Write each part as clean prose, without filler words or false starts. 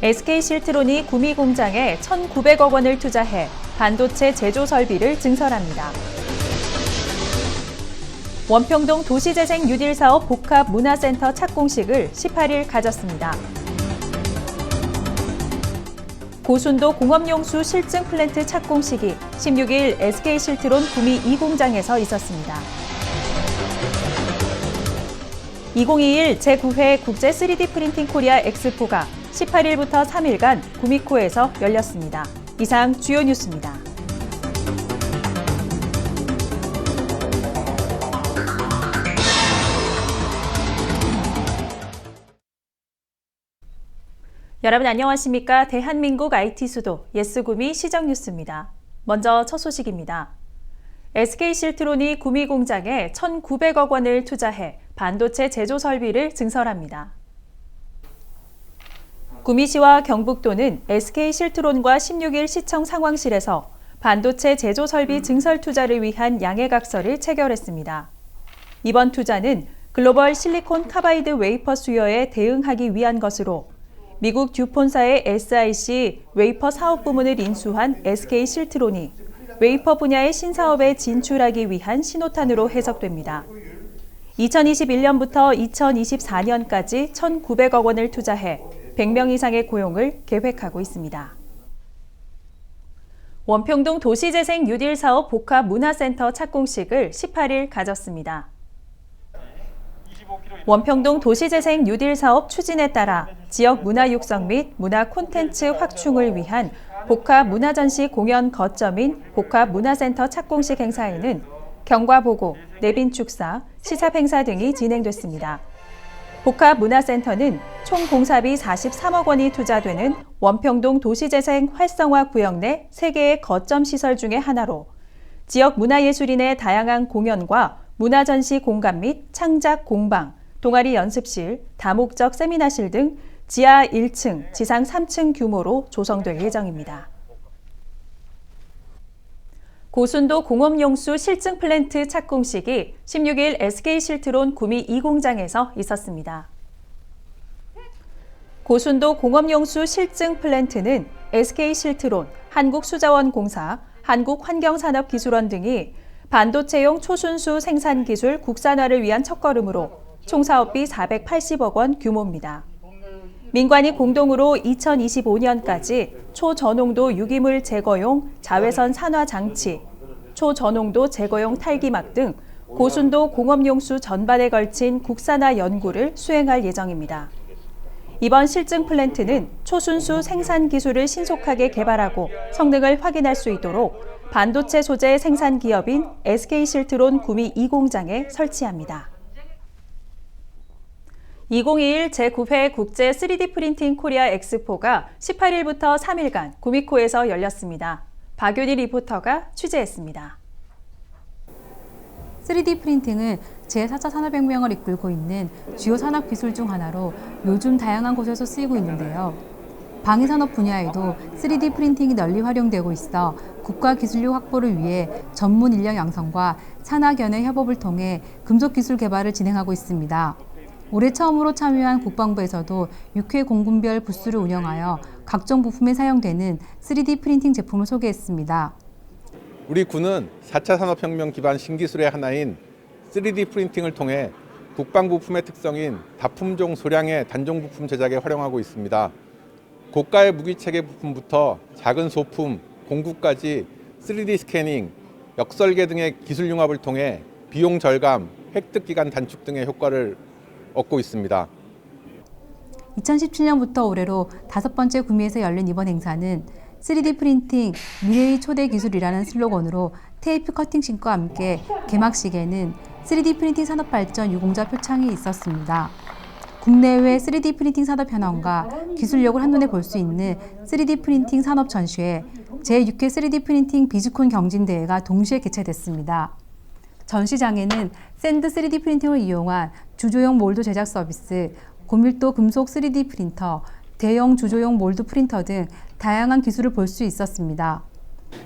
SK실트론이 구미 공장에 1,900억 원을 투자해 반도체 제조 설비를 증설합니다. 원평동 도시재생 뉴딜 사업 복합 문화센터 착공식을 18일 가졌습니다. 고순도 공업용수 실증 플랜트 착공식이 16일 SK실트론 구미 2공장에서 있었습니다. 2021 제9회 국제 3D 프린팅 코리아 엑스포가 18일부터 3일간 구미코에서 열렸습니다. 이상 주요 뉴스입니다. 여러분 안녕하십니까? 대한민국 IT 수도 예스구미 시정 뉴스입니다. 먼저 첫 소식입니다. SK실트론이 구미 공장에 1,900억 원을 투자해 반도체 제조 설비를 증설합니다. 구미시와 경북도는 SK실트론과 16일 시청 상황실에서 반도체 제조 설비 증설 투자를 위한 양해각서를 체결했습니다. 이번 투자는 글로벌 실리콘 카바이드 웨이퍼 수요에 대응하기 위한 것으로 미국 듀폰사의 SiC 웨이퍼 사업 부문을 인수한 SK실트론이 웨이퍼 분야의 신사업에 진출하기 위한 신호탄으로 해석됩니다. 2021년부터 2024년까지 1,900억 원을 투자해 100명 이상의 고용을 계획하고 있습니다. 원평동 도시재생 뉴딜 사업 복합 문화센터 착공식을 18일 가졌습니다. 원평동 도시재생 뉴딜 사업 추진에 따라 지역 문화 육성 및 문화 콘텐츠 확충을 위한 복합 문화전시 공연 거점인 복합 문화센터 착공식 행사에는 경과보고, 내빈축사, 시삽행사 등이 진행됐습니다. 복합 문화센터는 총 공사비 43억 원이 투자되는 원평동 도시재생 활성화 구역 내 3개의 거점 시설 중의 하나로 지역 문화예술인의 다양한 공연과 문화전시 공간 및 창작 공방, 동아리 연습실, 다목적 세미나실 등 지하 1층, 지상 3층 규모로 조성될 예정입니다. 고순도 공업용수 실증 플랜트 착공식이 16일 SK실트론 구미 2공장에서 있었습니다. 고순도 공업용수 실증 플랜트는 SK실트론, 한국수자원공사, 한국환경산업기술원 등이 반도체용 초순수 생산기술 국산화를 위한 첫걸음으로 총 사업비 480억 원 규모입니다. 민관이 공동으로 2025년까지 초저농도 유기물 제거용 자외선 산화 장치, 초저농도 제거용 탈기막 등 고순도 공업용수 전반에 걸친 국산화 연구를 수행할 예정입니다. 이번 실증 플랜트는 초순수 생산 기술을 신속하게 개발하고 성능을 확인할 수 있도록 반도체 소재 생산 기업인 SK실트론 구미 2공장에 설치합니다. 2021 제9회 국제 3D 프린팅 코리아 엑스포가 18일부터 3일간 구미코에서 열렸습니다. 박윤희 리포터가 취재했습니다. 3D 프린팅은 제4차 산업혁명을 이끌고 있는 주요 산업기술 중 하나로 요즘 다양한 곳에서 쓰이고 있는데요. 방위산업 분야에도 3D 프린팅이 널리 활용되고 있어 국가 기술력 확보를 위해 전문 인력 양성과 산학연의 협업을 통해 금속 기술 개발을 진행하고 있습니다. 올해 처음으로 참여한 국방부에서도 6회 공군별 부스를 운영하여 각종 부품에 사용되는 3D 프린팅 제품을 소개했습니다. 우리 군은 4차 산업혁명 기반 신기술의 하나인 3D 프린팅을 통해 국방 부품의 특성인 다품종 소량의 단종 부품 제작에 활용하고 있습니다. 고가의 무기체계 부품부터 작은 소품, 공구까지 3D 스캐닝, 역설계 등의 기술 융합을 통해 비용 절감, 획득 기간 단축 등의 효과를 얻고 있습니다. 2017년부터 올해로 5번째 구미에서 열린 이번 행사는 3D 프린팅 미래의 초대 기술이라는 슬로건으로 테이프 커팅식과 함께 개막식에는 3D 프린팅 산업 발전 유공자 표창이 있었습니다. 국내외 3D 프린팅 산업 현황과 기술력을 한눈에 볼 수 있는 3D 프린팅 산업 전시회 제6회 3D 프린팅 비즈콘 경진대회가 동시에 개최됐습니다. 전시장에는 샌드 3D 프린팅을 이용한 주조용 몰드 제작 서비스, 고밀도 금속 3D 프린터, 대형 주조용 몰드 프린터 등 다양한 기술을 볼 수 있었습니다.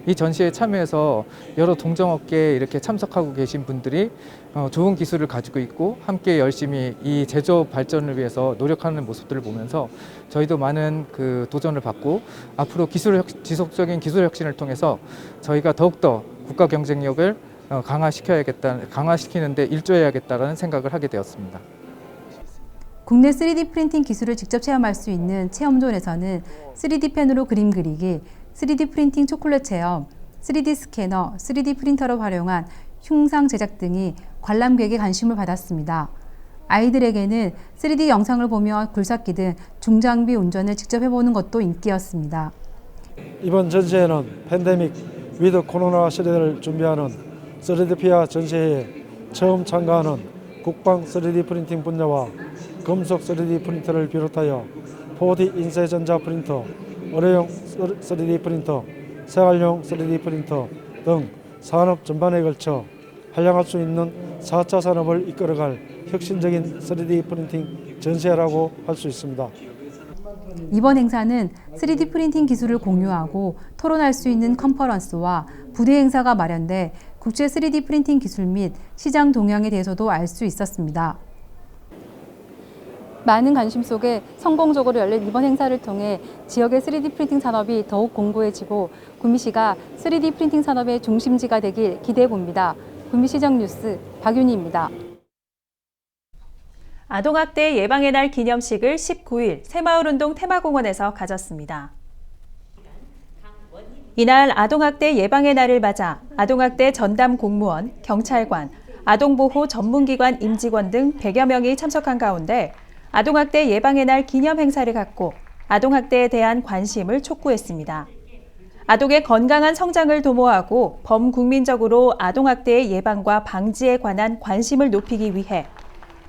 이 전시에 참여해서 여러 동종업계에 이렇게 참석하고 계신 분들이 좋은 기술을 가지고 있고 함께 열심히 이 제조업 발전을 위해서 노력하는 모습들을 보면서 저희도 많은 그 도전을 받고 앞으로 지속적인 기술 혁신을 통해서 저희가 더욱더 국가 경쟁력을 강화시키는데 일조해야겠다는 생각을 하게 되었습니다. 국내 3D 프린팅 기술을 직접 체험할 수 있는 체험존에서는 3D 펜으로 그림 그리기, 3D 프린팅 초콜릿 체험, 3D 스캐너, 3D 프린터를 활용한 흉상 제작 등이 관람객의 관심을 받았습니다. 아이들에게는 3D 영상을 보며 굴삭기 등 중장비 운전을 직접 해보는 것도 인기였습니다. 이번 전시회는 팬데믹 위드 코로나 시대를 준비하는 3D 피아 전시회에 처음 참가하는 국방 3D 프린팅 분야와 금속 3D 프린터를 비롯하여 4D 인쇄 전자 프린터, 의료용 3D 프린터, 생활용 3D 프린터 등 산업 전반에 걸쳐 활용할 수 있는 4차 산업을 이끌어갈 혁신적인 3D 프린팅 전시회라고 할 수 있습니다. 이번 행사는 3D 프린팅 기술을 공유하고 토론할 수 있는 컨퍼런스와 부대 행사가 마련돼 국제 3D 프린팅 기술 및 시장 동향에 대해서도 알 수 있었습니다. 많은 관심 속에 성공적으로 열린 이번 행사를 통해 지역의 3D 프린팅 산업이 더욱 공고해지고 구미시가 3D 프린팅 산업의 중심지가 되길 기대해 봅니다. 구미시정 뉴스 박윤희입니다. 아동학대 예방의 날 기념식을 19일 새마을운동 테마공원에서 가졌습니다. 이날 아동학대 예방의 날을 맞아 아동학대 전담 공무원, 경찰관, 아동보호 전문기관 임직원 등 100여 명이 참석한 가운데 아동학대 예방의 날 기념 행사를 갖고 아동학대에 대한 관심을 촉구했습니다. 아동의 건강한 성장을 도모하고 범국민적으로 아동학대의 예방과 방지에 관한 관심을 높이기 위해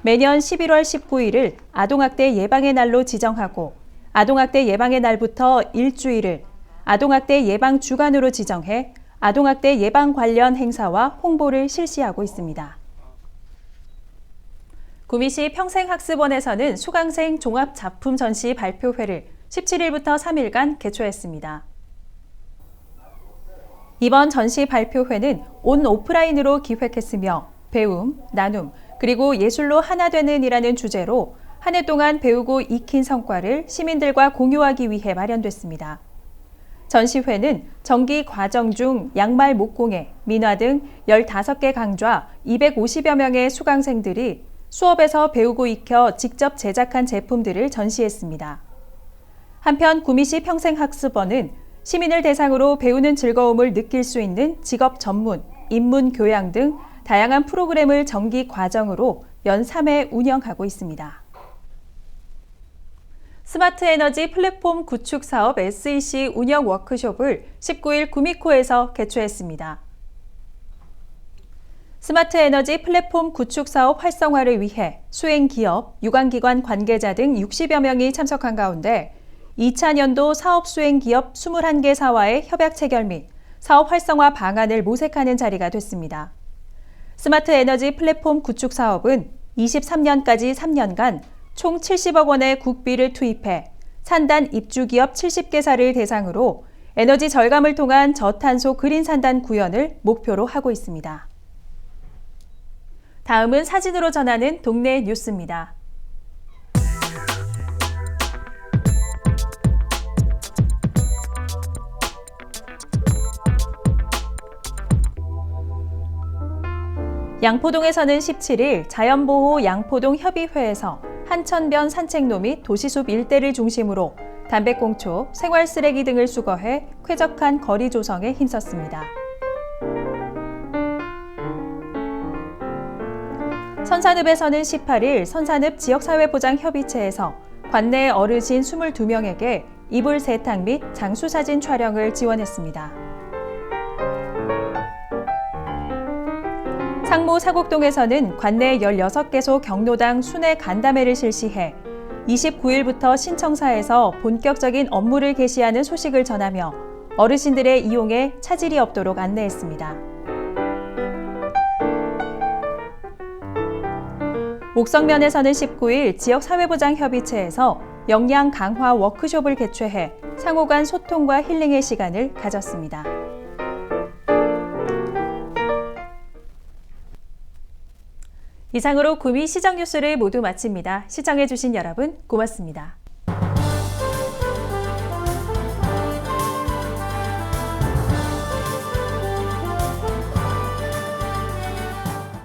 매년 11월 19일을 아동학대 예방의 날로 지정하고 아동학대 예방의 날부터 일주일을 아동학대 예방 주간으로 지정해 아동학대 예방 관련 행사와 홍보를 실시하고 있습니다. 구미시 평생학습원에서는 수강생 종합작품 전시 발표회를 17일부터 3일간 개최했습니다. 이번 전시 발표회는 온 오프라인으로 기획했으며 배움, 나눔, 그리고 예술로 하나 되는 이라는 주제로 한 해 동안 배우고 익힌 성과를 시민들과 공유하기 위해 마련됐습니다. 전시회는 정기 과정 중 양말 목공예, 민화 등 15개 강좌 250여 명의 수강생들이 수업에서 배우고 익혀 직접 제작한 제품들을 전시했습니다. 한편 구미시 평생학습원은 시민을 대상으로 배우는 즐거움을 느낄 수 있는 직업 전문, 인문 교양 등 다양한 프로그램을 정기 과정으로 연 3회 운영하고 있습니다. 스마트 에너지 플랫폼 구축 사업 SEC 운영 워크숍을 19일 구미코에서 개최했습니다. 스마트 에너지 플랫폼 구축 사업 활성화를 위해 수행기업, 유관기관 관계자 등 60여 명이 참석한 가운데 2000년도 사업 수행기업 21개 사와의 협약 체결 및 사업 활성화 방안을 모색하는 자리가 됐습니다. 스마트 에너지 플랫폼 구축 사업은 23년까지 3년간 총 70억 원의 국비를 투입해 산단 입주기업 70개사를 대상으로 에너지 절감을 통한 저탄소 그린 산단 구현을 목표로 하고 있습니다. 다음은 사진으로 전하는 동네 뉴스입니다. 양포동에서는 17일 자연보호 양포동 협의회에서 한천변 산책로 및 도시숲 일대를 중심으로 담배꽁초, 생활쓰레기 등을 수거해 쾌적한 거리 조성에 힘썼습니다. 선산읍에서는 18일 선산읍 지역사회보장협의체에서 관내 어르신 22명에게 이불 세탁 및 장수사진 촬영을 지원했습니다. 상무 사곡동에서는 관내 16개소 경로당 순회 간담회를 실시해 29일부터 신청사에서 본격적인 업무를 개시하는 소식을 전하며 어르신들의 이용에 차질이 없도록 안내했습니다. 옥성면에서는 19일 지역사회보장협의체에서 역량 강화 워크숍을 개최해 상호 간 소통과 힐링의 시간을 가졌습니다. 이상으로 구미 시정 뉴스를 모두 마칩니다. 시청해주신 여러분 고맙습니다.